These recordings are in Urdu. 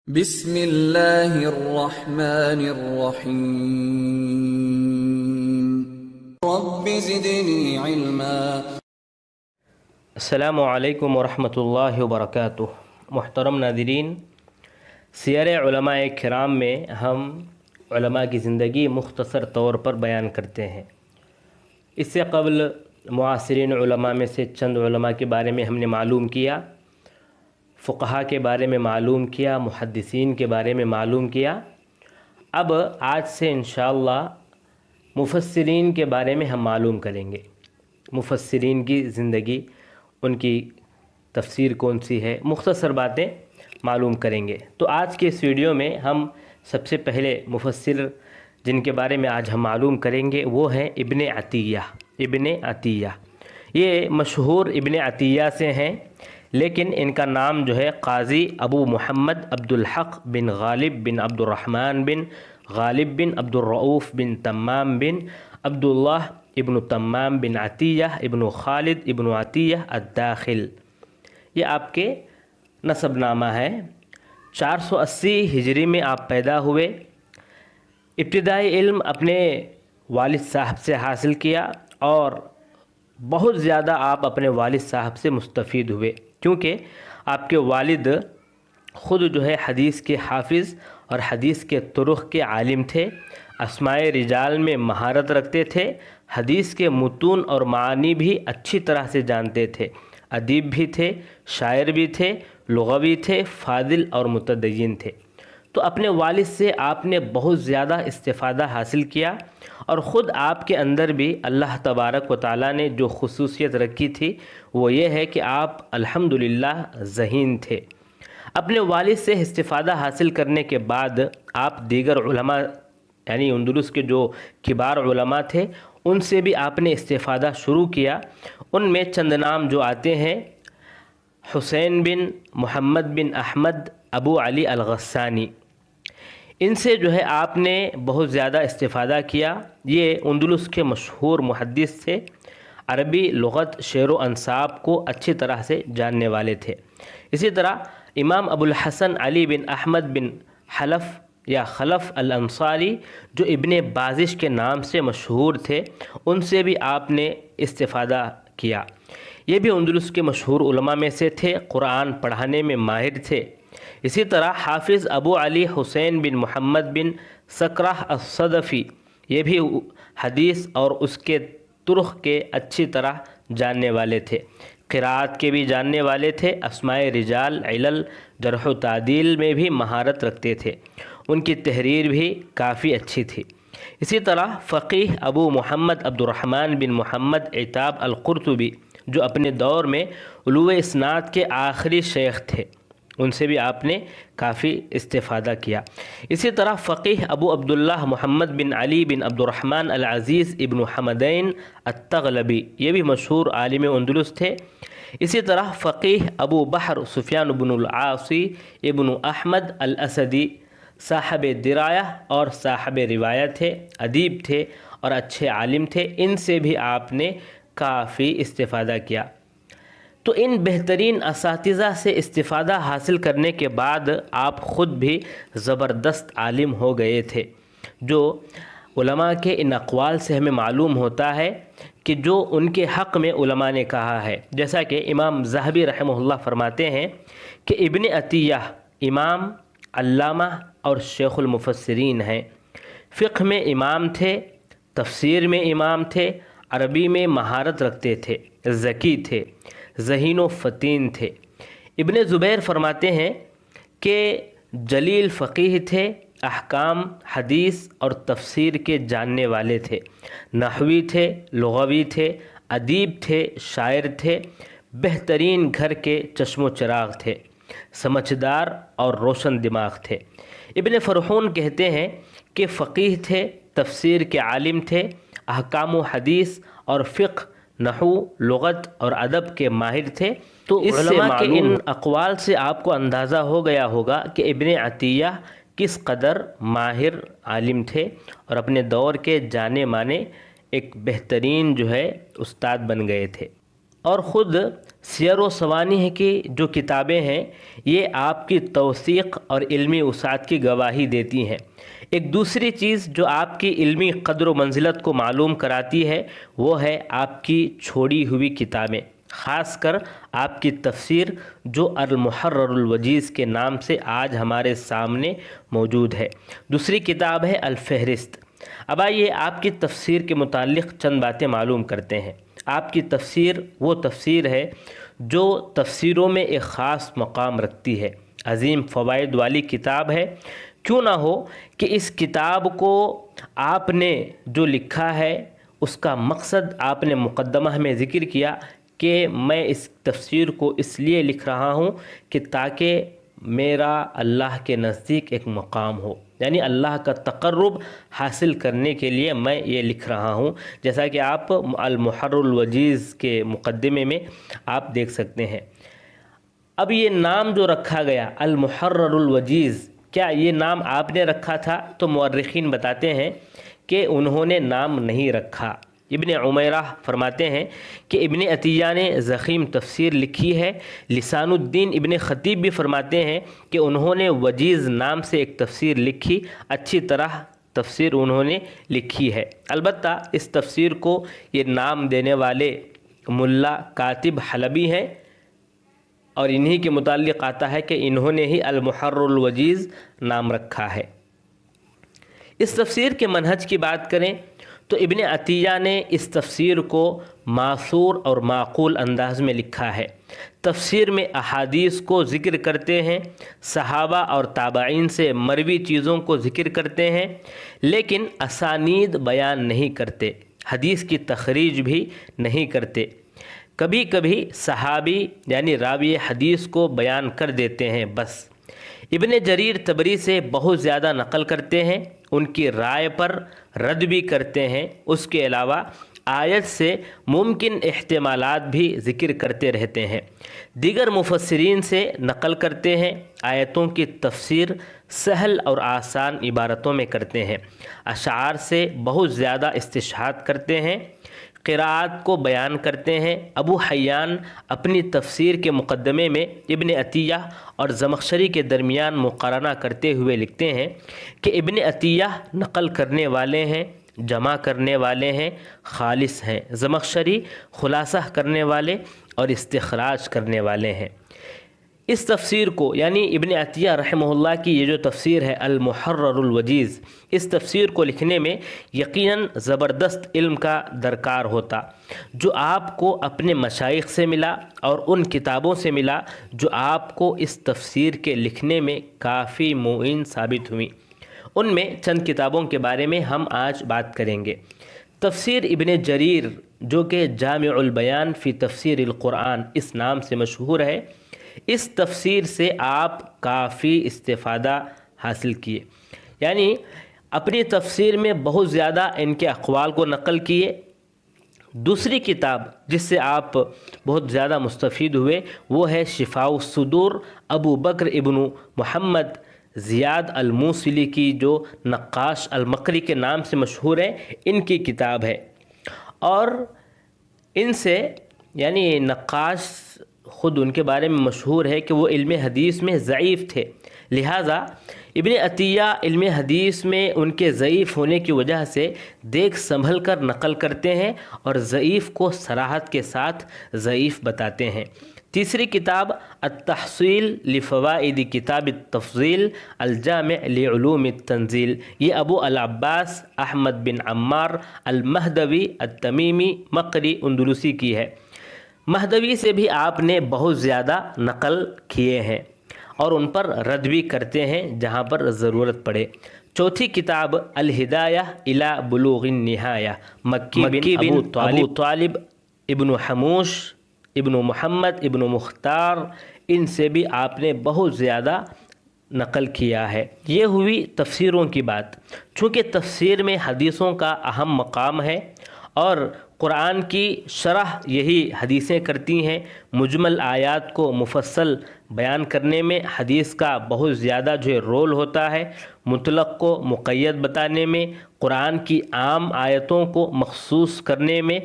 بسم اللہ الرحمن الرحیم رب زدنی علما۔ السلام علیکم ورحمۃ اللہ وبرکاتہ۔ محترم ناظرین، سیر علماء کرام میں ہم علماء کی زندگی مختصر طور پر بیان کرتے ہیں۔ اس سے قبل معاصرین علماء میں سے چند علماء کے بارے میں ہم نے معلوم کیا، فقہا کے بارے میں معلوم کیا، محدثین کے بارے میں معلوم کیا۔ اب آج سے انشاءاللہ مفسرین کے بارے میں ہم معلوم کریں گے۔ مفسرین کی زندگی، ان کی تفسیر کون سی ہے، مختصر باتیں معلوم کریں گے۔ تو آج کے اس ویڈیو میں ہم سب سے پہلے مفسر جن کے بارے میں آج ہم معلوم کریں گے وہ ہیں ابن عطیہ۔ ابن عطیہ یہ مشہور ابن عطیہ سے ہیں، لیکن ان کا نام جو ہے قاضی ابو محمد عبد الحق بن غالب بن عبد الرحمن بن غالب بن عبد الرؤوف بن تمام بن عبداللہ ابن تمام بن عطیہ ابن خالد ابن عطیہ الداخل، یہ آپ کے نسب نامہ ہے۔ 480 ہجری میں آپ پیدا ہوئے۔ ابتدائی علم اپنے والد صاحب سے حاصل کیا اور بہت زیادہ آپ اپنے والد صاحب سے مستفید ہوئے، کیونکہ آپ کے والد خود جو ہے حدیث کے حافظ اور حدیث کے طرق کے عالم تھے، اسماء رجال میں مہارت رکھتے تھے، حدیث کے متون اور معانی بھی اچھی طرح سے جانتے تھے، ادیب بھی تھے، شاعر بھی تھے، لغوی تھے، فاضل اور متدین تھے۔ تو اپنے والد سے آپ نے بہت زیادہ استفادہ حاصل کیا، اور خود آپ کے اندر بھی اللہ تبارک و تعالیٰ نے جو خصوصیت رکھی تھی وہ یہ ہے کہ آپ الحمدللہ ذہین تھے۔ اپنے والد سے استفادہ حاصل کرنے کے بعد آپ دیگر علماء یعنی اندلس کے جو کبار علماء تھے ان سے بھی آپ نے استفادہ شروع کیا۔ ان میں چند نام جو آتے ہیں: حسین بن محمد بن احمد ابو علی الغسانی، ان سے جو ہے آپ نے بہت زیادہ استفادہ کیا۔ یہ اندلس کے مشہور محدث تھے، عربی لغت، شعر و انصاب کو اچھی طرح سے جاننے والے تھے۔ اسی طرح امام ابو الحسن علی بن احمد بن حلف یا خلف الانصاری جو ابن بازش کے نام سے مشہور تھے، ان سے بھی آپ نے استفادہ کیا۔ یہ بھی اندلس کے مشہور علماء میں سے تھے، قرآن پڑھانے میں ماہر تھے۔ اسی طرح حافظ ابو علی حسین بن محمد بن سکرہ الصدفی، یہ بھی حدیث اور اس کے طرق کے اچھی طرح جاننے والے تھے، قراءت کے بھی جاننے والے تھے، اسماء رجال، علل، جرح و تعدیل میں بھی مہارت رکھتے تھے، ان کی تحریر بھی کافی اچھی تھی۔ اسی طرح فقیہ ابو محمد عبد الرحمن بن محمد عتاب القرطبی جو اپنے دور میں علو اسناد کے آخری شیخ تھے، ان سے بھی آپ نے کافی استفادہ کیا۔ اسی طرح فقیہ ابو عبداللہ محمد بن علی بن عبد الرحمن العزیز ابن حمدین التغلبی، یہ بھی مشہور عالم اندلس تھے۔ اسی طرح فقیہ ابو بحر سفیان بن العاصی ابن احمد الاسدی، صاحب درایہ اور صاحب روایت تھے، ادیب تھے اور اچھے عالم تھے، ان سے بھی آپ نے کافی استفادہ کیا۔ تو ان بہترین اساتذہ سے استفادہ حاصل کرنے کے بعد آپ خود بھی زبردست عالم ہو گئے تھے، جو علماء کے ان اقوال سے ہمیں معلوم ہوتا ہے کہ جو ان کے حق میں علماء نے کہا ہے، جیسا کہ امام ذہبی رحمہ اللہ فرماتے ہیں کہ ابن عطیہ امام، علامہ اور شیخ المفسرین ہیں، فقہ میں امام تھے، تفسیر میں امام تھے، عربی میں مہارت رکھتے تھے، ذکی تھے، ذہین و فطین تھے۔ ابن زبیر فرماتے ہیں کہ جلیل فقیہ تھے، احکام، حدیث اور تفسیر کے جاننے والے تھے، نحوی تھے، لغوی تھے، ادیب تھے، شاعر تھے، بہترین گھر کے چشم و چراغ تھے، سمجھدار اور روشن دماغ تھے۔ ابن فرحون کہتے ہیں کہ فقیہ تھے، تفسیر کے عالم تھے، احکام و حدیث اور فقہ، نحو، لغت اور ادب کے ماہر تھے۔ تو اس علماء کے ان اقوال سے آپ کو اندازہ ہو گیا ہوگا کہ ابن عطیہ کس قدر ماہر عالم تھے اور اپنے دور کے جانے مانے ایک بہترین جو ہے استاد بن گئے تھے، اور خود سیر و سوانح کی جو کتابیں ہیں یہ آپ کی توثیق اور علمی وسعت کی گواہی دیتی ہیں۔ ایک دوسری چیز جو آپ کی علمی قدر و منزلت کو معلوم کراتی ہے وہ ہے آپ کی چھوڑی ہوئی کتابیں، خاص کر آپ کی تفسیر جو المحرر الوجیز کے نام سے آج ہمارے سامنے موجود ہے۔ دوسری کتاب ہے الفہرست۔ اب آئیے آپ کی تفسیر کے متعلق چند باتیں معلوم کرتے ہیں۔ آپ کی تفسیر وہ تفسیر ہے جو تفسیروں میں ایک خاص مقام رکھتی ہے، عظیم فوائد والی کتاب ہے۔ کیوں نہ ہو کہ اس کتاب کو آپ نے جو لکھا ہے اس کا مقصد آپ نے مقدمہ میں ذکر کیا کہ میں اس تفسیر کو اس لیے لکھ رہا ہوں کہ تاکہ میرا اللہ کے نزدیک ایک مقام ہو، یعنی اللہ کا تقرب حاصل کرنے کے لیے میں یہ لکھ رہا ہوں، جیسا کہ آپ المحرر الوجیز کے مقدمے میں آپ دیکھ سکتے ہیں۔ اب یہ نام جو رکھا گیا المحرر الوجیز، کیا یہ نام آپ نے رکھا تھا؟ تو مورخین بتاتے ہیں کہ انہوں نے نام نہیں رکھا۔ ابن عمیرہ فرماتے ہیں کہ ابن عطیہ نے ضخیم تفسیر لکھی ہے۔ لسان الدین ابن خطیب بھی فرماتے ہیں کہ انہوں نے وجیز نام سے ایک تفسیر لکھی، اچھی طرح تفسیر انہوں نے لکھی ہے۔ البتہ اس تفسیر کو یہ نام دینے والے ملا کاتب حلبی ہیں، اور انہی کے متعلق آتا ہے کہ انہوں نے ہی المحرر الوجیز نام رکھا ہے۔ اس تفسیر کے منہج کی بات کریں تو ابن عطیہ نے اس تفسیر کو معصور اور معقول انداز میں لکھا ہے۔ تفسیر میں احادیث کو ذکر کرتے ہیں، صحابہ اور تابعین سے مروی چیزوں کو ذکر کرتے ہیں، لیکن اسانید بیان نہیں کرتے، حدیث کی تخریج بھی نہیں کرتے۔ کبھی کبھی صحابی یعنی راوی حدیث کو بیان کر دیتے ہیں بس۔ ابن جریر طبری سے بہت زیادہ نقل کرتے ہیں، ان کی رائے پر رد بھی کرتے ہیں۔ اس کے علاوہ آیت سے ممکن احتمالات بھی ذکر کرتے رہتے ہیں۔ دیگر مفسرین سے نقل کرتے ہیں، آیتوں کی تفسیر سہل اور آسان عبارتوں میں کرتے ہیں۔ اشعار سے بہت زیادہ استشہاد کرتے ہیں، قراءات کو بیان کرتے ہیں۔ ابو حیان اپنی تفسیر کے مقدمے میں ابن عطیہ اور زمخشری کے درمیان مقارنہ کرتے ہوئے لکھتے ہیں کہ ابن عطیہ نقل کرنے والے ہیں، جمع کرنے والے ہیں، خالص ہیں، زمخشری خلاصہ کرنے والے اور استخراج کرنے والے ہیں۔ اس تفسیر کو یعنی ابن عطیہ رحمہ اللہ کی یہ جو تفسیر ہے المحرر الوجیز، اس تفسیر کو لکھنے میں یقیناً زبردست علم کا درکار ہوتا، جو آپ کو اپنے مشائخ سے ملا اور ان کتابوں سے ملا جو آپ کو اس تفسیر کے لکھنے میں کافی معین ثابت ہوئیں۔ ان میں چند کتابوں کے بارے میں ہم آج بات کریں گے۔ تفسیر ابن جریر جو کہ جامع البیان فی تفسیر القرآن اس نام سے مشہور ہے، اس تفسیر سے آپ کافی استفادہ حاصل کیے، یعنی اپنی تفسیر میں بہت زیادہ ان کے اقوال کو نقل کیے۔ دوسری کتاب جس سے آپ بہت زیادہ مستفید ہوئے وہ ہے شفاء الصدور، ابو بکر ابن محمد زیاد الموصلی کی، جو نقاش المقری کے نام سے مشہور ہے، ان کی کتاب ہے۔ اور ان سے یعنی نقاش خود ان کے بارے میں مشہور ہے کہ وہ علم حدیث میں ضعیف تھے، لہٰذا ابن عطیہ علم حدیث میں ان کے ضعیف ہونے کی وجہ سے دیکھ سنبھل کر نقل کرتے ہیں اور ضعیف کو صراحت کے ساتھ ضعیف بتاتے ہیں۔ تیسری کتاب التحصیل لفوائد کتاب التفضیل الجامع لعلوم التنزیل، یہ ابو العباس احمد بن عمار المہدوی التمیمی مقری اندلسی کی ہے۔ مہدوی سے بھی آپ نے بہت زیادہ نقل کیے ہیں اور ان پر رد بھی کرتے ہیں جہاں پر ضرورت پڑے۔ چوتھی کتاب الہدایہ الی بلوغ النہایہ، مکی بن ابو طالب ابن حموش ابن محمد ابن مختار، ان سے بھی آپ نے بہت زیادہ نقل کیا ہے۔ یہ ہوئی تفسیروں کی بات۔ چونکہ تفسیر میں حدیثوں کا اہم مقام ہے اور قرآن کی شرح یہی حدیثیں کرتی ہیں، مجمل آیات کو مفصل بیان کرنے میں حدیث کا بہت زیادہ جو رول ہوتا ہے، مطلق کو مقید بتانے میں، قرآن کی عام آیتوں کو مخصوص کرنے میں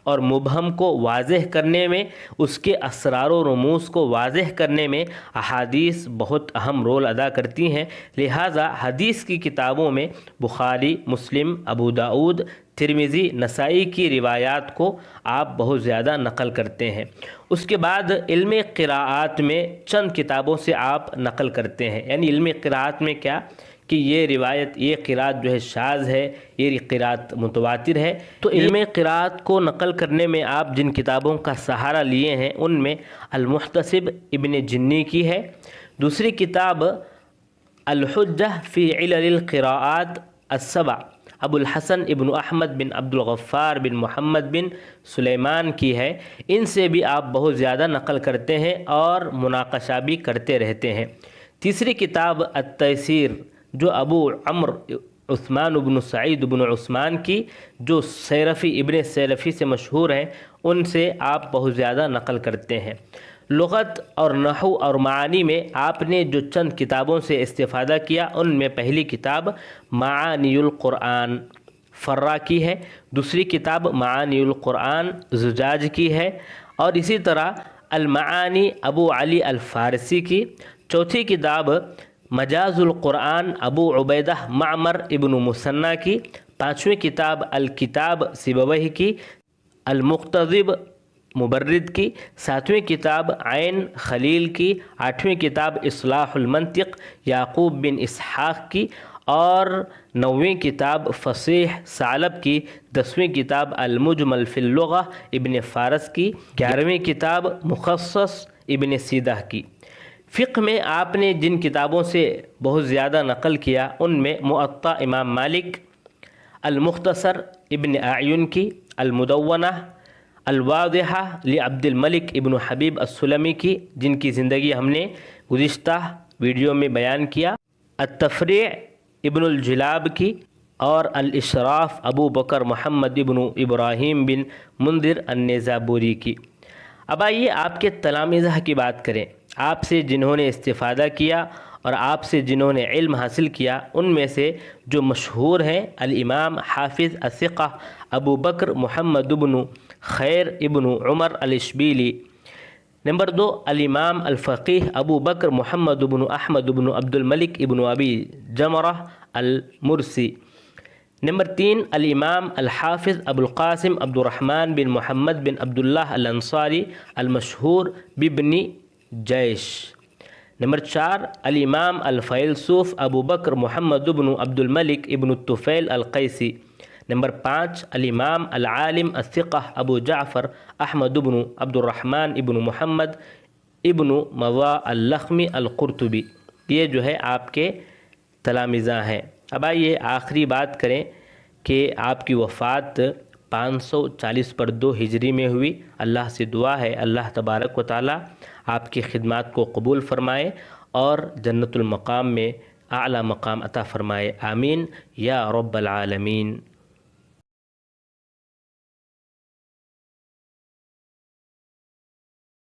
اور مبہم کو واضح کرنے میں، اس کے اسرار و رموز کو واضح کرنے میں احادیث بہت اہم رول ادا کرتی ہیں۔ لہٰذا حدیث کی کتابوں میں بخاری، مسلم، ابو داؤد، ترمذی، نسائی کی روایات کو آپ بہت زیادہ نقل کرتے ہیں۔ اس کے بعد علم قراءات میں چند کتابوں سے آپ نقل کرتے ہیں، یعنی علم قراءات میں کیا کہ یہ روایت، یہ قراءت جو ہے شاذ ہے، یہ قراءت متواتر ہے۔ تو علم قراءت کو نقل کرنے میں آپ جن کتابوں کا سہارا لیے ہیں ان میں المحتسب ابن جنی کی ہے، دوسری کتاب الحجہ فی علل القراءات السبع ابو الحسن ابن احمد بن عبد الغفار بن محمد بن سلیمان کی ہے، ان سے بھی آپ بہت زیادہ نقل کرتے ہیں اور مناقشہ بھی کرتے رہتے ہیں۔ تیسری کتاب التیسیر جو ابو عمرو عثمان بن سعید بن عثمان کی، جو سیرفی ابن سیرفی سے مشہور ہیں، ان سے آپ بہت زیادہ نقل کرتے ہیں۔ لغت اور نحو اور معانی میں آپ نے جو چند کتابوں سے استفادہ کیا ان میں پہلی کتاب معانی القرآن فرا کی ہے، دوسری کتاب معانی القرآن زجاج کی ہے، اور اسی طرح المعانی ابو علی الفارسی کی، چوتھی کتاب مجاز القرآن ابو عبیدہ معمر ابن مثنیٰ کی، پانچویں کتاب الکتاب سیبویہ کی، المقتضب مبرد کی، ساتویں کتاب عین خلیل کی، آٹھویں کتاب اصلاح المنطق یعقوب بن اسحاق کی، اور نویں کتاب فصیح ثعلب کی، دسویں کتاب المجمل فی اللغہ ابن فارس کی، گیارہویں کتاب مخصص ابن سیدہ کی۔ فقہ میں آپ نے جن کتابوں سے بہت زیادہ نقل کیا ان میں موطا امام مالک، المختصر ابن اعین کی، المدونہ، الواضحہ لعبد الملک ابن حبیب السلمی کی، جن کی زندگی ہم نے گزشتہ ویڈیو میں بیان کیا، التفریع ابن الجلاب کی، اور الاشراف ابو بکر محمد ابن ابراہیم بن منذر النیزابوری کی۔ اب آئیے آپ کے تلامذہ کی بات کریں، آپ سے جنہوں نے استفادہ کیا اور آپ سے جنہوں نے علم حاصل کیا ان میں سے جو مشہور ہیں الامام حافظ الثقہ ابو بکر محمد بن خیر ابن عمر الاشبیلی، نمبر 2 الامام الفقیہ ابو بکر محمد بن احمد بن عبد الملک ابن ابی جمرہ المرسی، نمبر 3 الامام الحافظ ابو القاسم عبد الرحمن بن محمد بن عبداللہ الانصاری المشہور بابن جیش، نمبر 4 الامام الفیلسوف ابو بکر محمد بن عبد الملک ابن الطفیل القیسی، نمبر 5 الامام العالم الثقہ ابو جعفر احمد بن عبد الرحمن ابن محمد ابن مضاء اللخمی القرطبی۔ یہ جو ہے آپ کے تلامذہ ہیں۔ اب آئیے آخری بات کریں کہ آپ کی وفات 540 ہجری میں ہوئی۔ اللہ سے دعا ہے اللہ تبارک و تعالی آپ کی خدمات کو قبول فرمائے اور جنت المقام میں اعلیٰ مقام عطا فرمائے، آمین یا رب العالمین۔